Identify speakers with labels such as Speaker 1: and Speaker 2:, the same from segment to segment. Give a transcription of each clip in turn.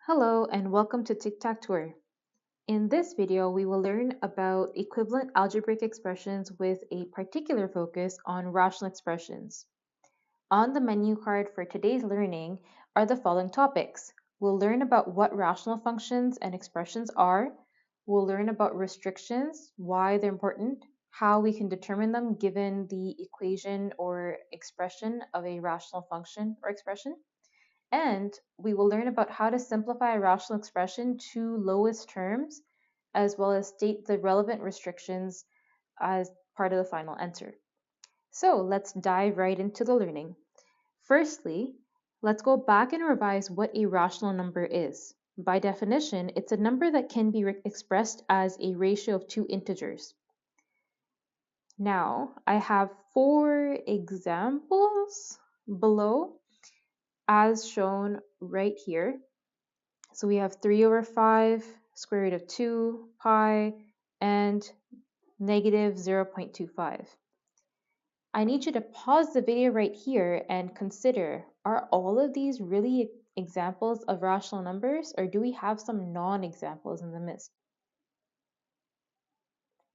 Speaker 1: Hello and welcome to Tic-Tac-Tour. In this video, we will learn about equivalent algebraic expressions with a particular focus on rational expressions. On the menu card for today's learning are the following topics. We'll learn about what rational functions and expressions are. We'll learn about restrictions, why they're important, how we can determine them given the equation or expression of a rational function or expression. And we will learn about how to simplify a rational expression to lowest terms, as well as state the relevant restrictions as part of the final answer. So let's dive right into the learning. Firstly, let's go back and revise what a rational number is. By definition, it's a number that can be expressed as a ratio of two integers. Now, I have 4 examples below as shown right here. So we have 3 over 5, square root of 2, pi, and negative 0.25. I need you to pause the video right here and consider, are all of these really examples of rational numbers, or do we have some non-examples in the midst?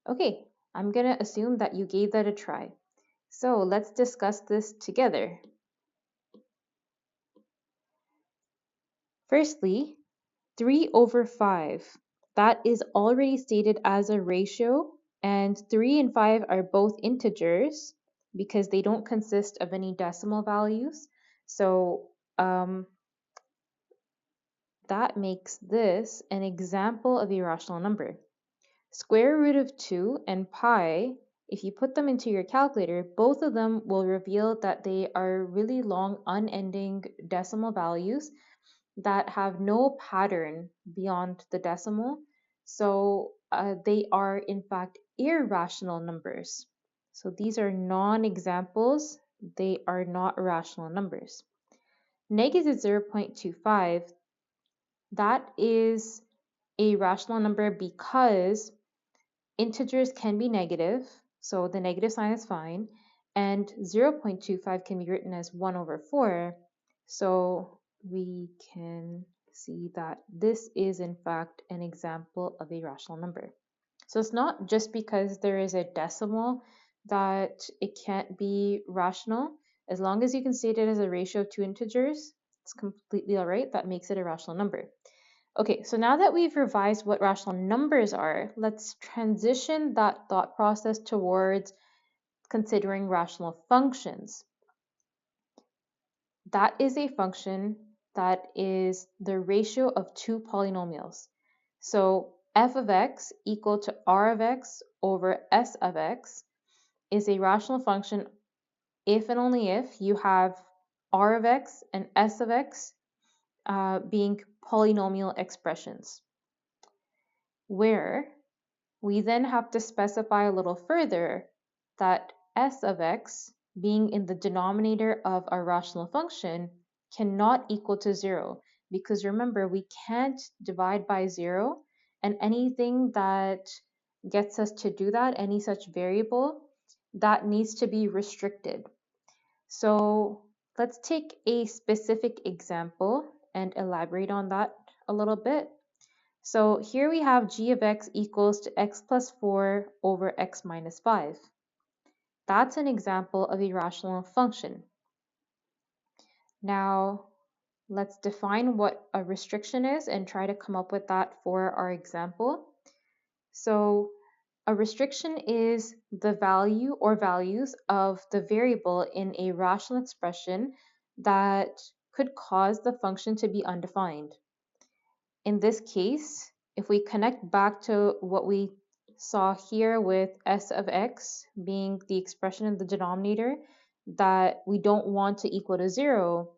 Speaker 1: Okay, I'm going to assume that you gave that a try. So let's discuss this together. Firstly, 3 over 5. That is already stated as a ratio, and 3 and 5 are both integers because they don't consist of any decimal values. So that makes this an example of a rational number. Square root of 2 and pi, if you put them into your calculator, both of them will reveal that they are really long, unending decimal values that have no pattern beyond the decimal. So they are in fact irrational numbers. So these are non-examples. They are not rational numbers. Negative 0.25, that is a rational number because integers can be negative, so the negative sign is fine, and 0.25 can be written as 1 over 4, so we can see that this is in fact an example of a rational number. So it's not just because there is a decimal that it can't be rational. As long as you can state it as a ratio of two integers, it's completely all right. That makes it a rational number. Okay, so now that we've revised what rational numbers are, let's transition that thought process towards considering rational functions. That is a function that is the ratio of two polynomials. So f of x equal to r of x over s of x is a rational function if and only if you have r of x and s of x being polynomial expressions, where we then have to specify a little further that s of x, being in the denominator of our rational function, cannot equal to 0. Because remember, we can't divide by 0, and anything that gets us to do that, any such variable, that needs to be restricted. So let's take a specific example and elaborate on that a little bit. So here we have g of x equals to x plus 4 over x minus 5. That's an example of a rational function. Now, let's define what a restriction is and try to come up with that for our example. So a restriction is the value or values of the variable in a rational expression that could cause the function to be undefined. In this case, if we connect back to what we saw here with s of x being the expression in the denominator that we don't want to equal to 0,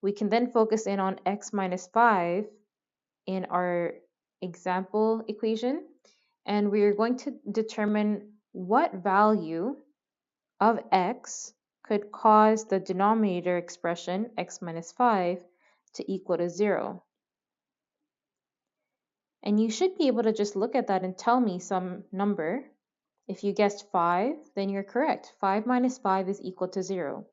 Speaker 1: we can then focus in on x minus 5 in our example equation, and we are going to determine what value of x could cause the denominator expression x minus 5 to equal to 0. And you should be able to just look at that and tell me some number. If you guessed 5, then you're correct. 5 minus 5 is equal to 0.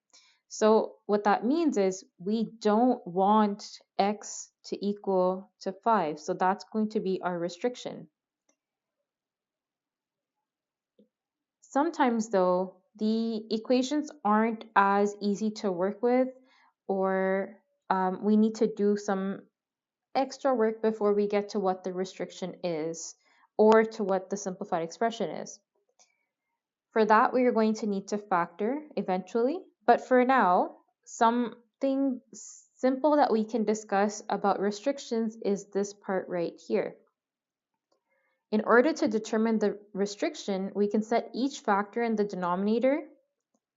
Speaker 1: So what that means is we don't want x to equal to 5. So that's going to be our restriction. Sometimes though, the equations aren't as easy to work with, or we need to do some extra work before we get to what the restriction is or to what the simplified expression is. For that, we are going to need to factor eventually. But for now, something simple that we can discuss about restrictions is this part right here. In order to determine the restriction, we can set each factor in the denominator,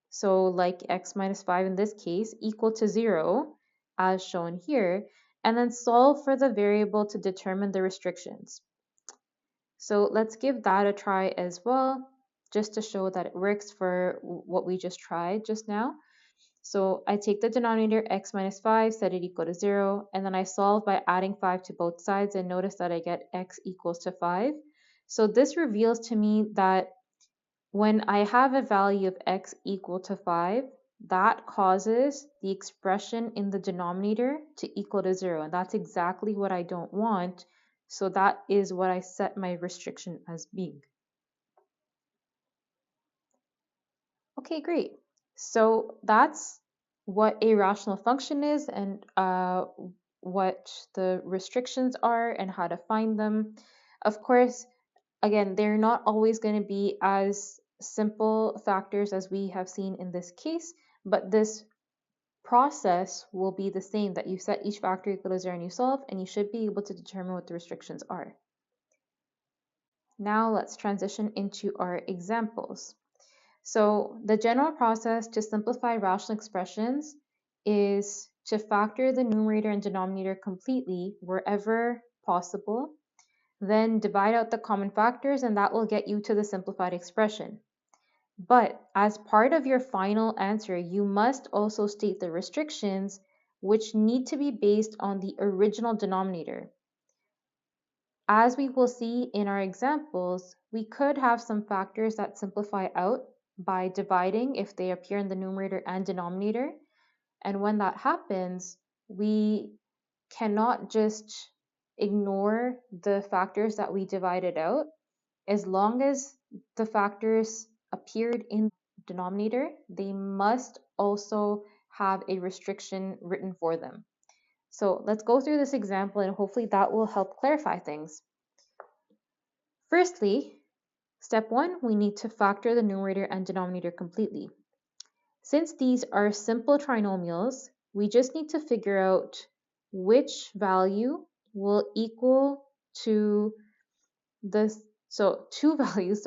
Speaker 1: so like x minus 5 in this case, equal to 0, as shown here, and then solve for the variable to determine the restrictions. So let's give that a try as well, just to show that it works for what we just tried just now. So I take the denominator x minus 5, set it equal to 0, and then I solve by adding 5 to both sides, and notice that I get x equals to 5. So this reveals to me that when I have a value of x equal to 5, that causes the expression in the denominator to equal to 0, and that's exactly what I don't want. So that is what I set my restriction as being. Okay, great. So that's what a rational function is, and what the restrictions are and how to find them. Of course, again, they're not always going to be as simple factors as we have seen in this case, but this process will be the same, that you set each factor equal to 0 and you solve, and you should be able to determine what the restrictions are. Now let's transition into our examples. So the general process to simplify rational expressions is to factor the numerator and denominator completely wherever possible, then divide out the common factors, and that will get you to the simplified expression. But as part of your final answer, you must also state the restrictions, which need to be based on the original denominator. As we will see in our examples, we could have some factors that simplify out by dividing if they appear in the numerator and denominator. And when that happens, we cannot just ignore the factors that we divided out. As long as the factors appeared in the denominator, they must also have a restriction written for them. So let's go through this example, and hopefully that will help clarify things. Firstly, step 1, we need to factor the numerator and denominator completely. Since these are simple trinomials, we just need to figure out which value will equal to this, so two values,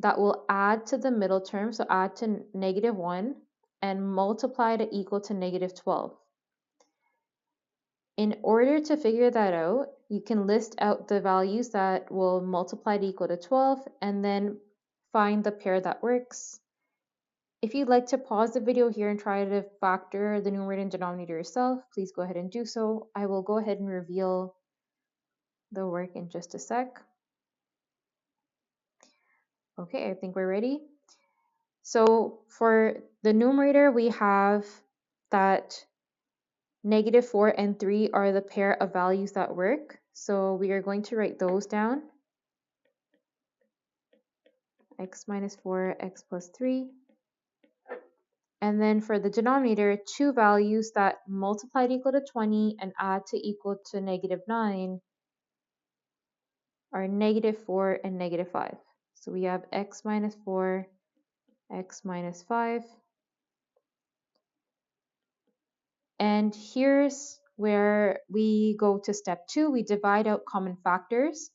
Speaker 1: that will add to the middle term, so add to -1 and multiply to equal to -12. In order to figure that out, you can list out the values that will multiply to equal to 12 and then find the pair that works. If you'd like to pause the video here and try to factor the numerator and denominator yourself, please go ahead and do so. I will go ahead and reveal the work in just a sec. Okay, I think we're ready. So for the numerator, we have that -4 and 3 are the pair of values that work. So we are going to write those down. X minus 4, x plus 3. And then for the denominator, two values that multiply to equal to 20 and add to equal to -9 are -4 and -5. So we have x minus 4, x minus 5. And here's where we go to step 2. We divide out common factors.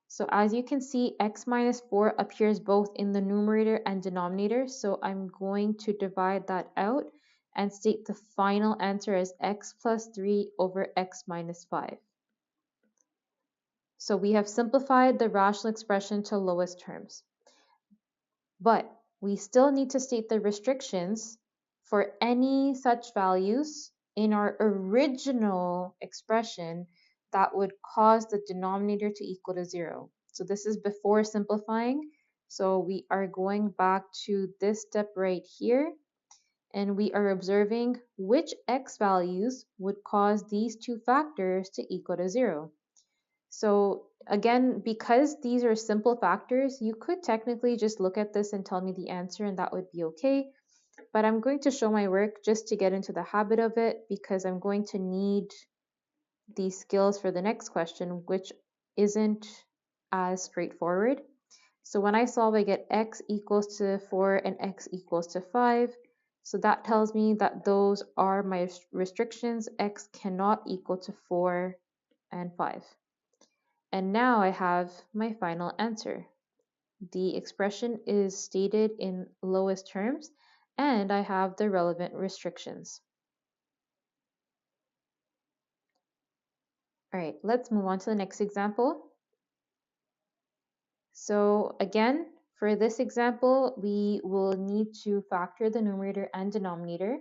Speaker 1: So as you can see, x minus 4 appears both in the numerator and denominator. So I'm going to divide that out and state the final answer as x plus 3 over x minus 5. So we have simplified the rational expression to lowest terms. But we still need to state the restrictions for any such values in our original expression that would cause the denominator to equal to 0. So this is before simplifying. So we are going back to this step right here. and we are observing which x values would cause these two factors to equal to 0. So again, because these are simple factors, you could technically just look at this and tell me the answer and that would be okay. But I'm going to show my work just to get into the habit of it because I'm going to need these skills for the next question, which isn't as straightforward. So when I solve, I get x equals to 4 and x equals to 5. So that tells me that those are my restrictions. X cannot equal to 4 and 5. And now I have my final answer. The expression is stated in lowest terms, and I have the relevant restrictions. All right, let's move on to the next example. So again, for this example, we will need to factor the numerator and denominator.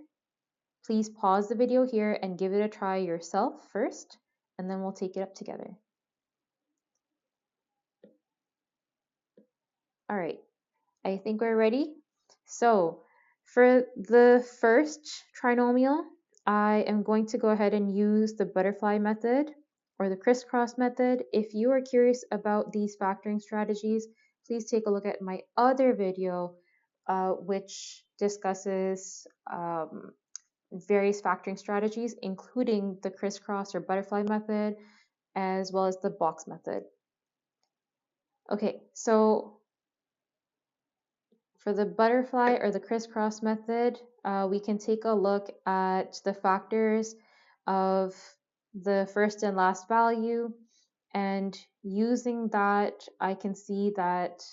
Speaker 1: Please pause the video here and give it a try yourself first, and then we'll take it up together. All right, I think we're ready. So for the first trinomial, I am going to go ahead and use the butterfly method or the crisscross method. If you are curious about these factoring strategies, please take a look at my other video, which discusses various factoring strategies, including the crisscross or butterfly method, as well as the box method. Okay, so for the butterfly or the crisscross method, we can take a look at the factors of the first and last value, and using that, I can see that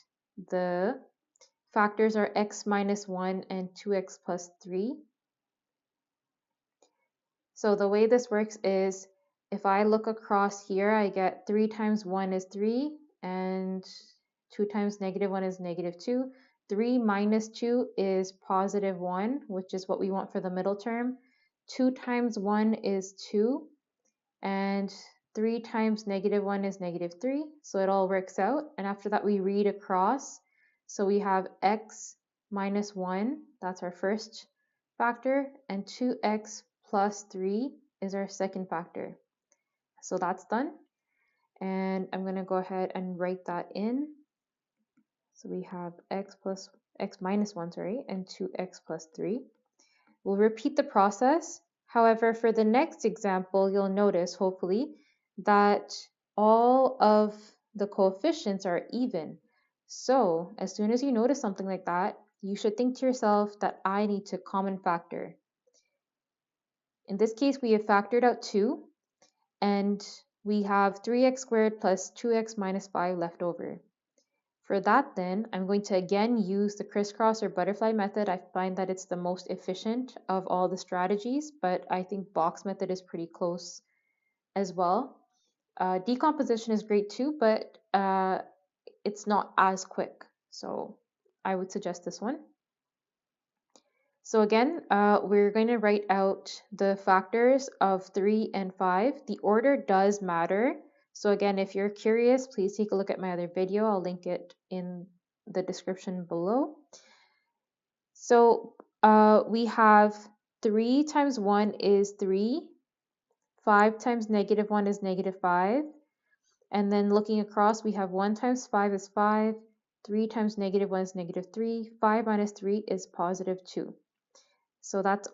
Speaker 1: the factors are x minus 1 and 2x plus 3. So the way this works is if I look across here, I get 3 times 1 is 3, and 2 times negative 1 is negative 2. 3 minus 2 is positive 1, which is what we want for the middle term. 2 times 1 is 2, and 3 times negative 1 is negative 3. So it all works out. And after that, we read across. So we have x minus 1, that's our first factor, and 2x plus 3 is our second factor. So that's done. And I'm going to go ahead and write that in. So we have x minus 1, and 2x plus 3. We'll repeat the process. However, for the next example, you'll notice, hopefully, that all of the coefficients are even. So as soon as you notice something like that, you should think to yourself that I need to common factor. In this case, we have factored out 2, and we have 3x squared plus 2x minus 5 left over. For that then, I'm going to again use the crisscross or butterfly method. I find that it's the most efficient of all the strategies, but I think box method is pretty close as well. Decomposition is great too, but it's not as quick. So I would suggest this one. So again, we're going to write out the factors of 3 and 5. The order does matter. So again, if you're curious, please take a look at my other video. I'll link it in the description below. So we have 3 times 1 is 3. 5 times negative 1 is negative 5. And then looking across, we have 1 times 5 is 5. 3 times negative 1 is negative 3. 5 minus 3 is positive 2. So that's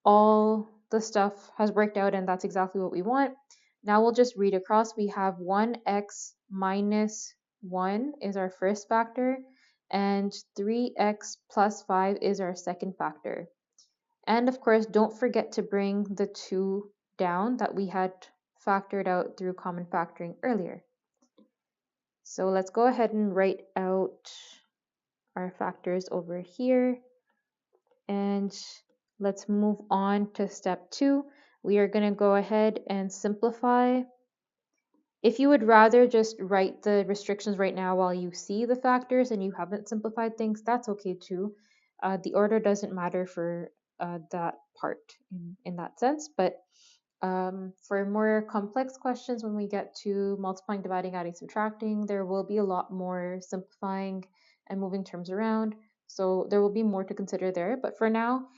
Speaker 1: all the stuff has worked out, and that's exactly what we want. Now we'll just read across. We have 1x minus 1 is our first factor, and 3x plus 5 is our second factor. And of course, don't forget to bring the 2 down that we had factored out through common factoring earlier. So let's go ahead and write out our factors over here. And let's move on to step 2. We are going to go ahead and simplify. If you would rather just write the restrictions right now while you see the factors and you haven't simplified things, that's okay too. The order doesn't matter for that part in that sense. But for more complex questions, when we get to multiplying, dividing, adding, subtracting, there will be a lot more simplifying and moving terms around. So there will be more to consider there. But for now,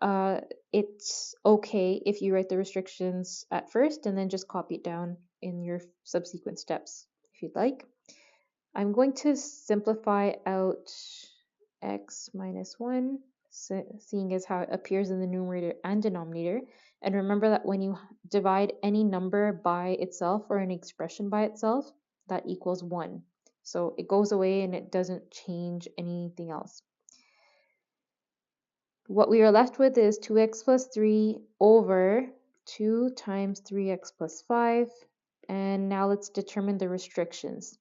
Speaker 1: uh, it's okay if you write the restrictions at first and then just copy it down in your subsequent steps if you'd like. I'm going to simplify out x minus 1, seeing as how it appears in the numerator and denominator. And remember that when you divide any number by itself or an expression by itself, that equals 1. So it goes away and it doesn't change anything else. What we are left with is 2x plus 3 over 2 times 3x plus 5. And now let's determine the restrictions.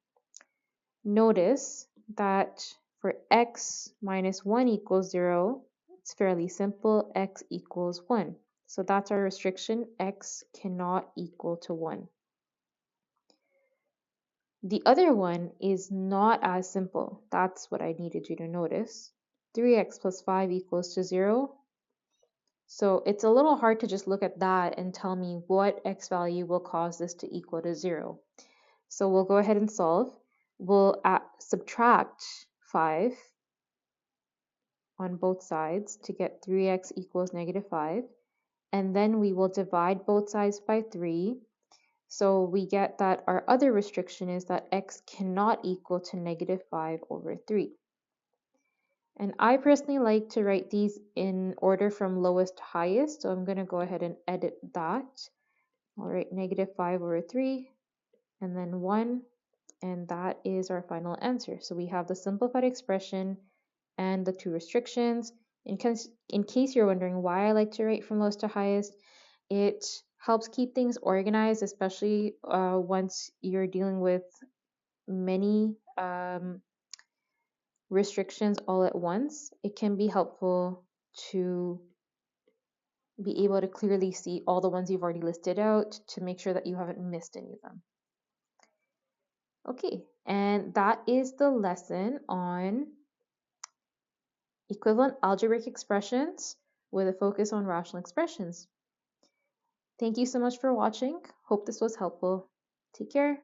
Speaker 1: Notice that for x minus 1 equals 0, it's fairly simple, x equals 1. So that's our restriction, x cannot equal to 1. The other one is not as simple. That's what I needed you to notice. 3x plus 5 equals to 0. So it's a little hard to just look at that and tell me what x value will cause this to equal to 0. So we'll go ahead and solve. We'll subtract 5 on both sides to get 3x equals negative 5. And then we will divide both sides by 3. So we get that our other restriction is that x cannot equal to negative 5 over 3. And I personally like to write these in order from lowest to highest. So I'm going to go ahead and edit that. I'll write negative 5 over 3 and then 1. And that is our final answer. So we have the simplified expression and the two restrictions. In case you're wondering why I like to write from lowest to highest, it helps keep things organized, especially once you're dealing with many restrictions all at once. It can be helpful to be able to clearly see all the ones you've already listed out to make sure that you haven't missed any of them. Okay, and that is the lesson on equivalent algebraic expressions with a focus on rational expressions. Thank you so much for watching. Hope this was helpful. Take care.